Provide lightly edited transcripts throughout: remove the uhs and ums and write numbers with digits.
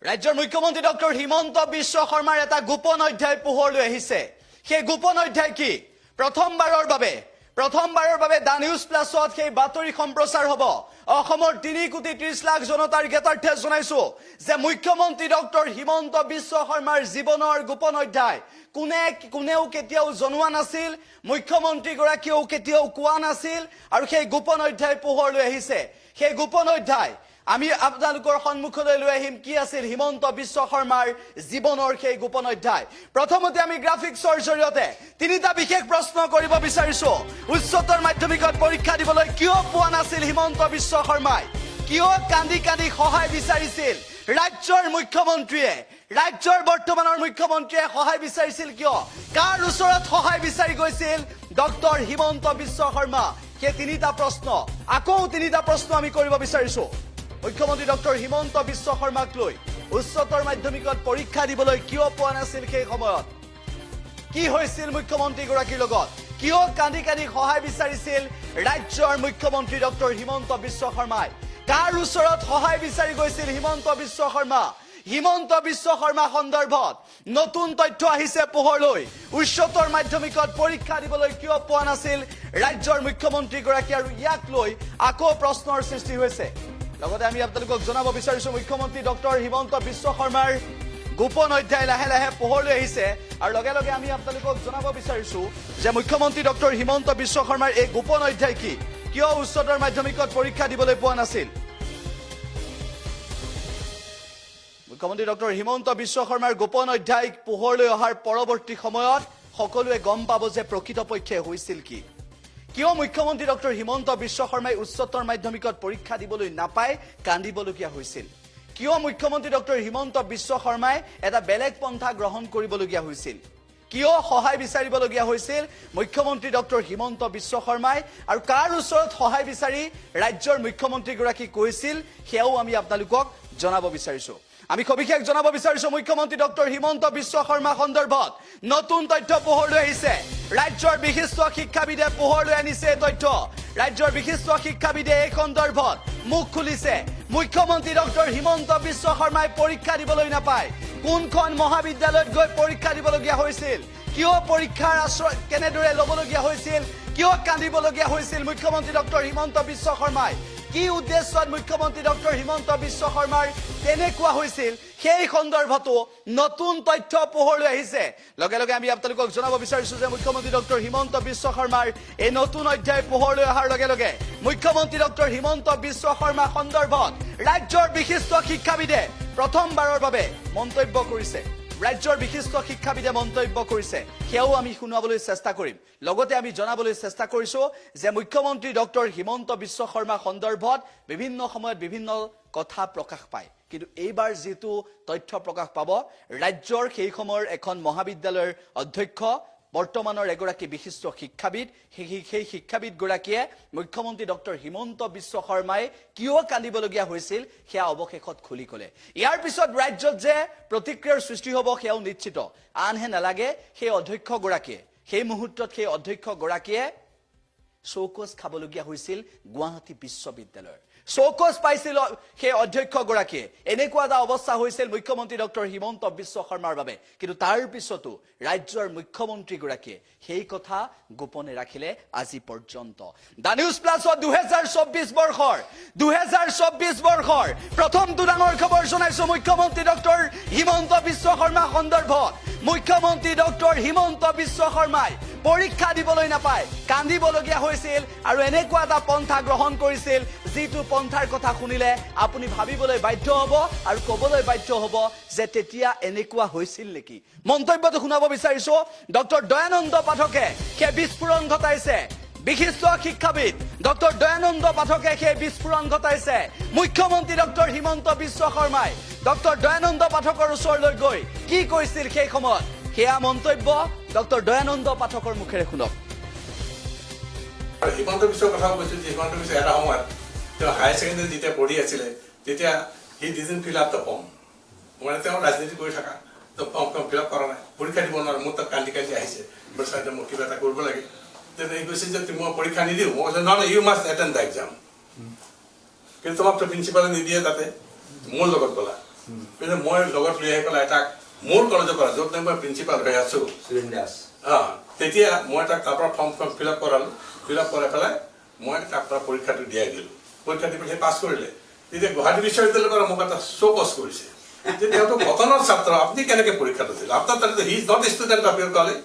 ৰাজ্যৰ মুখ্যমন্ত্ৰী ডক্টৰ হিমন্ত বিশ্ব শৰ্মাৰ এটা গোপন অধ্যায় পোহৰলৈ আহিছে। সেই গোপন অধ্যায় কি? প্ৰথমবাৰৰ বাবে দা নিউজ প্লাছত সেই বাতৰি সম্প্ৰচাৰ হ'ব। অসমৰ 3,30,00,000 জনতাৰ জ্ঞাতাৰ্থে জনাইছো যে মুখ্যমন্ত্ৰী ডক্টৰ হিমন্ত বিশ্ব শৰ্মাৰ জীৱনৰ গোপন অধ্যায় কোনেও কেতিয়াও জনোৱা নাছিল, মুখ্যমন্ত্ৰীগৰাকীয়েও কেতিয়াও কোৱা নাছিল, আৰু সেই গোপন অধ্যায় পোহৰলৈ আহিছে। সেই গোপন অধ্যায় আমি আপোনালোকৰ সন্মুখলৈ লৈ আহিম। কি আছিল হিমন্ত বিশ্ব শৰ্মাৰ জীৱনৰ সেই গোপন অধ্যায়? প্ৰথমতে আমি গ্ৰাফিক্সৰ জৰিয়তে তিনিটা বিশেষ প্ৰশ্ন কৰিব বিচাৰিছো। উচ্চতৰ মাধ্যমিকত পৰীক্ষা দিবলৈ কিয় পোৱা নাছিল হিমন্ত বিশ্ব শৰ্মাই? কিয় কান্দি কান্দি সহায় বিচাৰিছিল ৰাজ্যৰ মুখ্যমন্ত্ৰীয়ে? ৰাজ্যৰ বৰ্তমানৰ মুখ্যমন্ত্ৰীয়ে সহায় বিচাৰিছিল কিয়? কাৰ ওচৰত সহায় বিচাৰি গৈছিল ডক্টৰ হিমন্ত বিশ্ব শৰ্মা? সেই তিনিটা প্ৰশ্ন, আকৌ তিনিটা প্ৰশ্ন আমি কৰিব বিচাৰিছো। মুখ্যমন্ত্ৰী ডক্টৰ হিমন্ত বিশ্ব শৰ্মাক লৈ উচ্চতৰ মাধ্যমিকত পৰীক্ষা দিবলৈ কিয় পোৱা নাছিল? সেই সময়ত কি হৈছিল মুখ্যমন্ত্ৰীগৰাকীৰ লগত? কিয় কান্দি কান্দি সহায় বিচাৰিছিল ৰাজ্যৰ মুখ্যমন্ত্ৰী ডক্টৰ হিমন্ত বিশ্ব শৰ্মাই? কাৰ ওচৰত সহায় বিচাৰি গৈছিল হিমন্ত বিশ্ব শৰ্মা? হিমন্ত বিশ্ব শৰ্মা সন্দৰ্ভত নতুন তথ্য আহিছে পোহৰলৈ। উচ্চতৰ মাধ্যমিকত পৰীক্ষা দিবলৈ কিয় পোৱা নাছিল ৰাজ্যৰ মুখ্যমন্ত্ৰীগৰাকী, আৰু ইয়াক লৈ আকৌ প্ৰশ্নৰ সৃষ্টি হৈছে। লগতে আমি আপোনালোকক জনাব বিচাৰিছো মুখ্যমন্ত্ৰী ডক্টৰ হিমন্ত বিশ্ব শৰ্মাৰ গোপন অধ্যায় লাহে লাহে পোহৰলৈ আহিছে, আৰু লগে লগে আমি আপোনালোকক জনাব বিচাৰিছো যে মুখ্যমন্ত্ৰী ডক্টৰ হিমন্ত বিশ্ব শৰ্মাৰ এই গোপন অধ্যায় কি? কিয় উচ্চতৰ মাধ্যমিকত পৰীক্ষা দিবলৈ পোৱা নাছিল? মুখ্যমন্ত্ৰী ডক্টৰ হিমন্ত বিশ্ব শৰ্মাৰ গোপন অধ্যায় পোহৰলৈ অহাৰ পৰৱৰ্তী সময়ত সকলোৱে গম পাব যে প্ৰকৃতপক্ষে হৈছিল কি। কিয় মুখ্যমন্ত্ৰী ডক্টৰ হিমন্ত বিশ্ব শৰ্মাই উচ্চতৰ মাধ্যমিকত পৰীক্ষা দিবলৈ নাপাই কান্দিবলগীয়া হৈছিল? কিয় মুখ্যমন্ত্ৰী ডক্টৰ হিমন্ত বিশ্ব শৰ্মাই এটা বেলেগ পন্থা গ্ৰহণ কৰিবলগীয়া হৈছিল? কিয় সহায় বিচাৰিবলগীয়া হৈছিল মুখ্যমন্ত্ৰী ডক্টৰ হিমন্ত বিশ্ব শৰ্মাই, আৰু কাৰ ওচৰত সহায় বিচাৰি ৰাজ্যৰ মুখ্যমন্ত্ৰীগৰাকী কৈছিল সেয়াও আমি আপোনালোকক জনাব বিচাৰিছো। আমি সবিশেষ জনাব বিচাৰিছো মুখ্যমন্ত্ৰী ডক্টৰ হিমন্ত বিশ্ব শৰ্মা সন্দৰ্ভত নতুন তথ্য পোহৰলৈ আহিছে। ৰাজ্যৰ বিশিষ্ট শিক্ষাবিদে পোহৰলৈ আনিছে এই তথ্য। ৰাজ্যৰ বিশিষ্ট শিক্ষাবিদে এই সন্দৰ্ভত মুখ খুলিছে। মুখ্যমন্ত্ৰী ডক্টৰ হিমন্ত বিশ্ব শৰ্মাই পৰীক্ষা দিবলৈ নাপায় কোনখন মহাবিদ্যালয়ত গৈ পৰীক্ষা দিবলগীয়া হৈছিল? কিয় পৰীক্ষাৰ আশ্ৰয় কেনেদৰে ল'বলগীয়া হৈছিল? কিয় কান্দিবলগীয়া হৈছিল মুখ্যমন্ত্ৰী ডক্টৰ হিমন্ত বিশ্ব শৰ্মাই? কি উদ্দেশ্যত মুখ্যমন্ত্ৰী ডক্টৰ হিমন্ত বিশ্ব শৰ্মাৰ তেনেকুৱা হৈছিল? সেই সন্দৰ্ভতো নতুন তথ্য পোহৰলৈ আহিছে। লগে লগে আমি আপোনালোকক জনাব বিচাৰিছো যে মুখ্যমন্ত্ৰী ডক্টৰ হিমন্ত বিশ্ব শৰ্মাৰ এই নতুন অধ্যায় পোহৰলৈ অহাৰ লগে লগে মুখ্যমন্ত্ৰী ডক্টৰ হিমন্ত বিশ্ব শৰ্মা সন্দৰ্ভত ৰাজ্যৰ বিশিষ্ট শিক্ষাবিদে প্ৰথমবাৰৰ বাবে মন্তব্য কৰিছে। ৰাজ্যৰ বিশিষ্ট শিক্ষাবিদে মন্তব্য কৰিছে, সেয়াও আমি শুনাবলৈ চেষ্টা কৰিম। লগতে আমি জনাবলৈ চেষ্টা কৰিছো যে মুখ্যমন্ত্ৰী ডক্টৰ হিমন্ত বিশ্ব শৰ্মা সন্দৰ্ভত বিভিন্ন সময়ত বিভিন্ন কথা প্ৰকাশ পায়, কিন্তু এইবাৰ যিটো তথ্য প্ৰকাশ পাব ৰাজ্যৰ সেই সময়ৰ এখন মহাবিদ্যালয়ৰ অধ্যক্ষ বৰ্তমানৰ এগৰাকী বিশিষ্ট শিক্ষাবিদ, সেই শিক্ষাবিদগৰাকীয়ে মুখ্যমন্ত্ৰী ডক্টৰ হিমন্ত বিশ্ব শৰ্মাই কিয় কান্দিবলগীয়া হৈছিল সেয়া অৱশেষত খুলি ক'লে। ইয়াৰ পিছত ৰাজ্যত যে প্ৰতিক্ৰিয়াৰ সৃষ্টি হ'ব সেয়াও নিশ্চিত। আনহে নালাগে সেই অধ্যক্ষগৰাকীয়ে সেই মুহূৰ্তত সেই অধ্যক্ষগৰাকীয়ে চৌকছ খাবলগীয়া হৈছিল গুৱাহাটী বিশ্ববিদ্যালয়ৰ। চৌকছ পাইছিল সেই অধ্যক্ষগৰাকীয়ে। এনেকুৱা এটা অৱস্থা হৈছিল মুখ্যমন্ত্ৰী ডক্টৰ হিমন্ত বিশ্ব শৰ্মাৰ বাবে, কিন্তু তাৰ পিছতো ৰাজ্যৰ মুখ্যমন্ত্ৰীগৰাকীয়ে সেই কথা গোপনে ৰাখিলে আজি পৰ্যন্ত। দা নিউজ প্লাছত 2024 বৰ্ষৰ প্ৰথমটো ডাঙৰ খবৰ জনাইছো মুখ্যমন্ত্ৰী ডক্টৰ হিমন্ত বিশ্ব শৰ্মা সন্দৰ্ভত। মুখ্যমন্ত্ৰী ডক্টৰ হিমন্ত বিশ্ব শৰ্মাই পৰীক্ষা দিবলৈ নাপায় কান্দিবলগীয়া হৈছিল, আৰু এনেকুৱা এটা পন্থা গ্ৰহণ কৰিছিল যিটো পন্থাৰ কথা শুনিলে আপুনি ভাবিবলৈ বাধ্য হ'ব আৰু ক'বলৈ বাধ্য হ'ব যে তেতিয়া এনেকুৱা হৈছিল নেকি। মন্তব্যটো শুনাব বিচাৰিছো। ডক্টৰ দয়ানন্দ পাঠকে সেই বিস্ফোৰণ ঘটাইছে। বিশিষ্ট শিক্ষাবিদ ডক্টৰ দয়ানন্দ পাঠকে সেই বিস্ফোৰণ ঘটাইছে। মুখ্যমন্ত্ৰী ডক্টৰ হিমন্ত বিশ্ব শৰ্মাই ডক্টৰ দয়ানন্দ পাঠকৰ ওচৰলৈ গৈ কি কৈছিল সেই সময়ত, সেয়া মন্তব্য ডক্টৰ দয়ানন্দ পাঠকৰ মুখেৰে শুনক। হিমন্ত বিশ্বৰ কথা কৈছিল যে হিমন্ত বিশ্ব এটা সময়ত তেওঁ হায়াৰ ছেকেণ্ডেৰী যেতিয়া পঢ়ি আছিলে তেতিয়া হি doesn't fill up the form, মানে তেওঁ ৰাজনীতি কৰি থকা ফৰ্ম ফিল আপ কৰা নাই, পৰীক্ষা দিব নোৱাৰে। মোৰ তাত কান্দি কান্দি আহিছে, মই কিবা এটা কৰিব লাগে। তেতিয়া কৈছে যে মই পৰীক্ষা নিদিওঁ। মই কৈছোঁ নহয়, you must attend the exam. কিন্তু তোমাক প্ৰিন্সিপালে নিদিয়ে, তাতে মোৰ লগত গ'লা। কিন্তু মই লগত লৈ আহি পেলাই তাক মোৰ কলেজৰ পৰা য'ত মই প্ৰিন্সিপাল হৈ আছোঁ তেতিয়া মই তাক তাৰ পৰা ফৰ্মখন ফিল আপ কৰালোঁ ফিল আপ কৰাই পেলাই মই তাক তাৰ পৰীক্ষাটো দিয়াই দিলোঁ পৰীক্ষা দি পেলাই পাছ কৰিলে তেতিয়া গুৱাহাটী বিশ্ববিদ্যালয়ৰ পৰা মোক এটা শ্ব'কজ কৰিছে যে তেওঁতো কটনৰ ছাত্ৰ আপুনি কেনেকৈ পৰীক্ষাটো দিলে আপোনাৰ তাতে he is not student of your college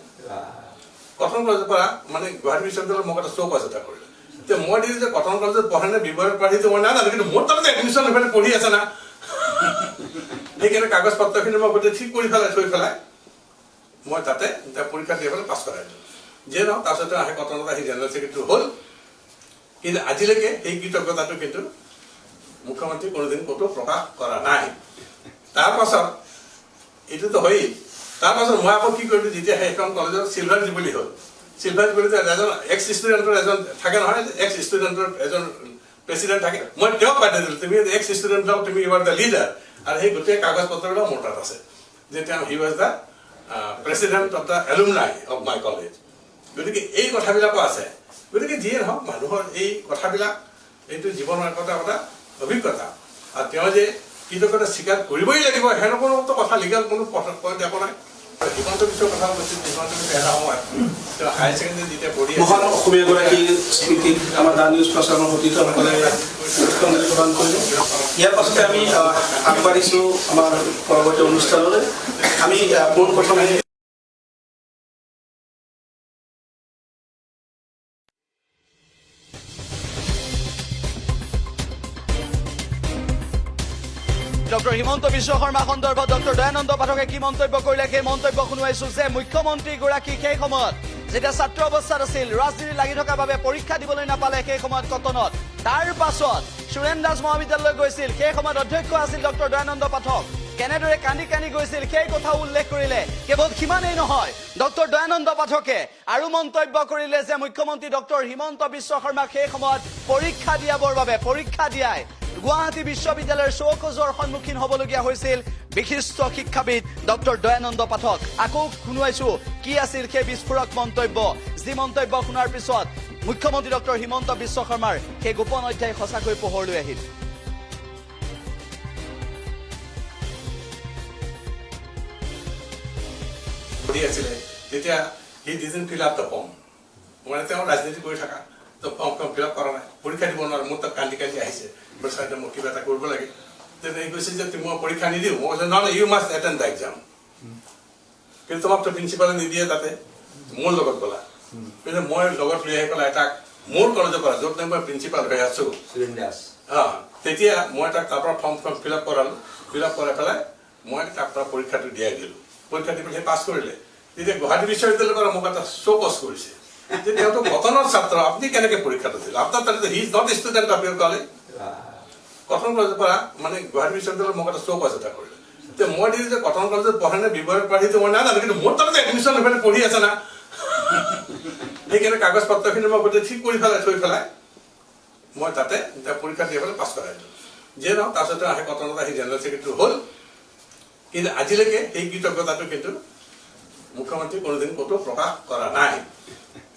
Cotton কলেজৰ পৰা মানে গুৱাহাটী বিশ্ববিদ্যালয়ত মোক এটা শ্ব'কজ এটা কৰিলে এতিয়া মই দিলোঁ যে কটন কলেজত পঢ়ে নে বিবৰত পঢ়িটো মই নাজানো কিন্তু মোৰ তাতে এডমিশ্যন হৈ পেলাই পঢ়ি আছে না সেইকাৰণে কাগজ পত্ৰখিনি মই গোটেই ঠিক কৰি পেলাই থৈ পেলাই মই তাতে পৰীক্ষা দি পেলাই পাছ কৰাই দিলোঁ যিয়ে নহওক তাৰপিছতে আহি কটনত আহি জেনেৰেল ছেক্ৰেটাৰী হ'ল কিন্তু আজিলৈকে সেই কৃতজ্ঞতাটো কিন্তু মুখ্যমন্ত্ৰী কোনোদিন ক'তো প্ৰকাশ কৰা নাই তাৰপাছত এইটোতো হয়েই তাৰপাছত মই আকৌ কি কৰিলোঁ যেতিয়া সেইখন কলেজত চিলভাৰ জুবিলি হ'ল চিলভাৰ জুবিলিত এজন এক্স ষ্টুডেণ্টৰ এজন থাকে নহয় এক্স ষ্টুডেণ্টৰ এজন প্ৰেচিডেণ্ট থাকে মই তেওঁক পাতি দিলোঁ তুমি এক্স ষ্টুডেণ্ট হওক তুমি ইউ আৰ দ্য লিডাৰ আৰু সেই গোটেই কাগজ পত্ৰবিলাক মোৰ তাত আছে যে তেওঁ he was the president of the alumni of my college গতিকে এই কথাবিলাকো আছে গতিকে যিয়ে নহওক মানুহৰ এই কথাবিলাক এইটো জীৱনৰ এটা অভিজ্ঞতা আৰু তেওঁ যে কৃতজ্ঞতা স্বীকাৰ কৰিবই লাগিব সেনেকুৱাতো কথা লিগাল কোনো পইণ্ট একো নাই হিমন্ত বিশ্বৰ কথা কৈছিল হিমন্ত বিশ্ব এটা সময়ত তেওঁ হায়াৰ ছেকেণ্ডেৰী যেতিয়া পঢ়ি মহান অসমীয়াগৰাকী স্মৃতিত আমাৰ দা নিউজ প্ৰচাৰৰ সতীৰ্থসকলে পুষ্পাঞ্জলি প্ৰদান কৰিলে ইয়াৰ পাছতে আমি আগবাঢ়িছোঁ আমাৰ পৰৱৰ্তী অনুষ্ঠানলৈ আমি পোনপ্ৰথমে ডক্টৰ হিমন্ত বিশ্ব শৰ্মা সন্দৰ্ভত ডক্টৰ দয়ানন্দ পাঠকে কি মন্তব্য কৰিলে সেই মন্তব্য শুনাইছো যে মুখ্যমন্ত্ৰীগৰাকী সেই সময়ত যেতিয়া ছাত্ৰ অৱস্থাত আছিল ৰাজনীতি লাগি থকাৰ বাবে পৰীক্ষা দিবলৈ নাপালে সেই সময়ত কটনত তাৰ পাছত সুৰেন দাস মহাবিদ্যালয়লৈ গৈছিল সেই সময়ত অধ্যক্ষ আছিল ডক্টৰ দয়ানন্দ পাঠক কেনেদৰে কান্দি কান্দি গৈছিল সেই কথা উল্লেখ কৰিলে কেৱল সিমানেই নহয় ডক্টৰ দয়ানন্দ পাঠকে আৰু মন্তব্য কৰিলে যে মুখ্যমন্ত্ৰী ডক্টৰ হিমন্ত বিশ্ব শৰ্মাক সেই সময়ত পৰীক্ষা দিয়াই গুৱাহাটী বিশ্ববিদ্যালয়ৰ শ্ব'কজৰ সন্মুখীন হ'বলগীয়া হৈছিল বিশিষ্ট শিক্ষাবিদ ডক্টৰ দয়ানন্দ পাঠক আকৌ শুনাইছো কি আছিল সেই বিস্ফোৰক মন্তব্য যি মন্তব্য শুনাৰ পিছত মুখ্যমন্ত্ৰী ডক্টৰ হিমন্ত বিশ্ব শৰ্মাৰ সেই গোপন অধ্যায় সঁচাকৈ পোহৰলৈ আহিল পঢ়ি আছিলে তেতিয়া he didn't fill up the form মানে তেওঁ ৰাজনীতি কৰি থকা তো ফৰ্মখন ফিল আপ কৰা নাই পৰীক্ষা দিব নোৱাৰে মোৰ তাত কান্দি কান্দি আহিছে ছাইডে মোক কিবা এটা কৰিব লাগে তেতিয়া কৈছে যে মই পৰীক্ষা নিদিওঁ মই কৈছোঁ নহ'লে you must attend the exam কিন্তু তোমাকতো প্ৰিন্সিপালে নিদিয়ে তাতে মোৰ লগত গ'লা কিন্তু মই লগত লৈ আহি পেলাই তাক মোৰ কলেজৰ পৰা য'ত মই প্ৰিন্সিপাল হৈ আছোঁ তেতিয়া মই তাক তাৰ পৰা ফৰ্মখন ফিল আপ কৰালোঁ ফিল আপ কৰাই পেলাই মই তাক তাৰ পৰীক্ষাটো দিয়াই দিলোঁ পৰীক্ষা দি পেলাই পাছ কৰিলে তেতিয়া গুৱাহাটী বিশ্ববিদ্যালয়ৰ পৰা মোক এটা শ্ব'কজ কৰিছে যে তেওঁতো কটনৰ ছাত্ৰ আপুনি কেনেকৈ পৰীক্ষাটো দিলে আপোনাৰ তাতে he is not student of your college Cotton কলেজৰ পৰা মানে গুৱাহাটী বিশ্ববিদ্যালয়ত মোক এটা শ্ব'কজ এটা কৰিলে এতিয়া মই দিলোঁ যে কটন কলেজত পঢ়ে নে বিবৰত পঢ়িটো মই নাজানো কিন্তু মোৰ তাতে এডমিশ্যন হৈ পেলাই পঢ়ি আছে না সেইকাৰণে কাগজ পত্ৰখিনি মই গোটেই ঠিক কৰি পেলাই থৈ পেলাই মই তাতে পৰীক্ষা দি পেলাই পাছ কৰাই দিলোঁ যিয়ে নহওক তাৰপিছতে আহি কটনত আহি জেনেৰেল ছেক্ৰেটাৰী হ'ল কিন্তু আজিলৈকে সেই কৃতজ্ঞতাটো কিন্তু মুখ্যমন্ত্ৰী কোনোদিন ক'তো প্ৰকাশ কৰা নাই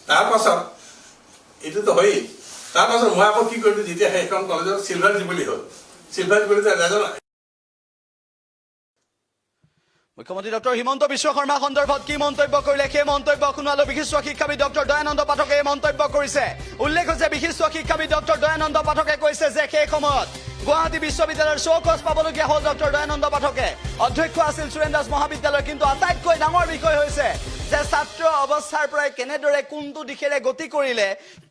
তাৰপাছত এইটোতো হয়েই তাৰপাছত মই আকৌ কি কৰিলোঁ যেতিয়া সেইখন কলেজত চিলভাৰ জুবিলি হ'ল চিলভাৰ জুবিলিত এজন মুখ্যমন্ত্ৰী ডক্টৰ হিমন্ত বিশ্ব শৰ্মা সন্দৰ্ভত কি মন্তব্য কৰিলে সেই মন্তব্য শুনালো বিশিষ্ট শিক্ষাবিদ ডক্টৰ দয়ানন্দ পাঠকে এই মন্তব্য কৰিছে উল্লেখ হৈছে বিশিষ্ট শিক্ষাবিদ ডক্টৰ দয়ানন্দ পাঠকে কৈছে যে সেই সময়ত গুৱাহাটী বিশ্ববিদ্যালয়ৰ শ্ব'কজ পাবলগীয়া হ'ল ডক্টৰ দয়ানন্দ পাঠকে অধ্যক্ষ আছিল সুৰেন দাস মহাবিদ্যালয় কিন্তু আটাইতকৈ ডাঙৰ বিষয় হৈছে যে ছাত্ৰ অৱস্থাৰ পৰাই কেনেদৰে কোনটো দিশেৰে গতি কৰিলে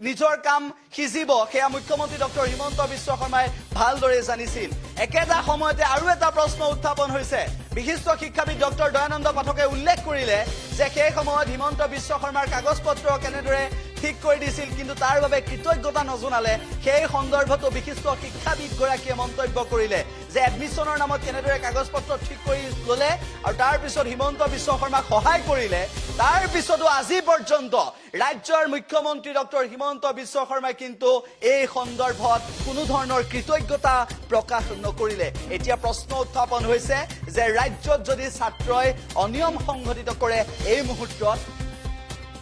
নিজৰ কাম সিজিব সেয়া মুখ্যমন্ত্ৰী ডক্টৰ হিমন্ত বিশ্ব শৰ্মাই ভালদৰে জানিছিল একেটা সময়তে আৰু এটা প্ৰশ্ন উত্থাপন হৈছে বিশিষ্ট শিক্ষাবিদ ডক্টৰ দয়ানন্দ পাঠকে উল্লেখ কৰিলে যে সেই সময়ত হিমন্ত বিশ্ব শৰ্মাৰ কাগজ পত্ৰ কেনেদৰে ঠিক কৰি দিছিল কিন্তু তাৰ বাবে কৃতজ্ঞতা নজনালে সেই সন্দৰ্ভতো বিশিষ্ট শিক্ষাবিদগৰাকীয়ে মন্তব্য কৰিলে যে এডমিশ্যনৰ নামত কেনেদৰে কাগজ পত্ৰ ঠিক কৰি ল'লে আৰু তাৰ পিছত হিমন্ত বিশ্ব শৰ্মাক সহায় কৰিলে তাৰ পিছতো আজি পৰ্যন্ত ৰাজ্যৰ মুখ্যমন্ত্ৰী ডক্টৰ হিমন্ত বিশ্ব শৰ্মাই কিন্তু এই সন্দৰ্ভত কোনো ধৰণৰ কৃতজ্ঞতা প্ৰকাশ নকৰিলে এতিয়া প্ৰশ্ন উত্থাপন হৈছে যে ৰাজ্যত যদি ছাত্ৰই অনিয়ম সংঘটিত কৰে এই মুহূৰ্তত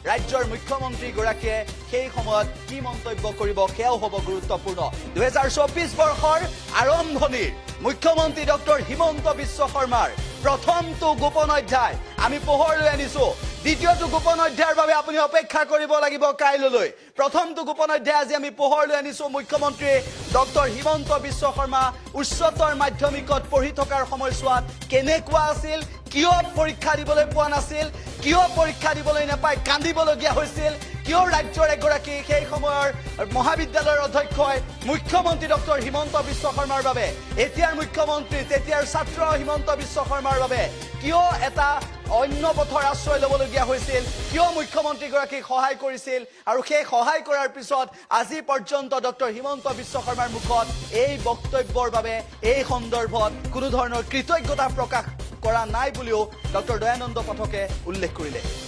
ৰাজ্যৰ মুখ্যমন্ত্ৰীগৰাকীয়ে সেই সময়ত কি মন্তব্য কৰিব সেয়াও হ'ব গুৰুত্বপূৰ্ণ 2024 বৰ্ষৰ আৰম্ভণিৰ মুখ্যমন্ত্ৰী ডক্টৰ হিমন্ত বিশ্ব শৰ্মাৰ প্ৰথমটো গোপন অধ্যায় আমি পোহৰলৈ আনিছো দ্বিতীয়টো গোপন অধ্যায়ৰ বাবে আপুনি অপেক্ষা কৰিব লাগিব কাইলৈ প্ৰথমটো গোপন অধ্যায় আজি আমি পোহৰলৈ আনিছো মুখ্যমন্ত্ৰী ডক্টৰ হিমন্ত বিশ্ব শৰ্মা উচ্চতৰ মাধ্যমিকত পঢ়ি থকাৰ সময়ছোৱাত কেনেকুৱা আছিল কিয় পৰীক্ষা দিবলৈ পোৱা নাছিল কিয় পৰীক্ষা দিবলৈ নাপাই কান্দিবলগীয়া হৈছিল কিয় ৰাজ্যৰ এগৰাকী সেই সময়ৰ মহাবিদ্যালয়ৰ অধ্যক্ষই মুখ্যমন্ত্ৰী ডক্টৰ হিমন্ত বিশ্ব শৰ্মাৰ বাবে এতিয়াৰ মুখ্যমন্ত্ৰী তেতিয়াৰ ছাত্ৰ হিমন্ত বিশ্ব শৰ্মাৰ বাবে কিয় এটা অন্য পথৰ আশ্ৰয় ল'বলগীয়া হৈছিল কিয় মুখ্যমন্ত্ৰীগৰাকীক সহায় কৰিছিল আৰু সেই সহায় কৰাৰ পিছত আজি পৰ্যন্ত ডক্টৰ হিমন্ত বিশ্ব শৰ্মাৰ মুখত এই বক্তব্যৰ বাবে এই সন্দৰ্ভত কোনো ধৰণৰ কৃতজ্ঞতা প্ৰকাশ কৰা নাই বুলিও ডক্টৰ দয়ানন্দ পাঠকে উল্লেখ কৰিলে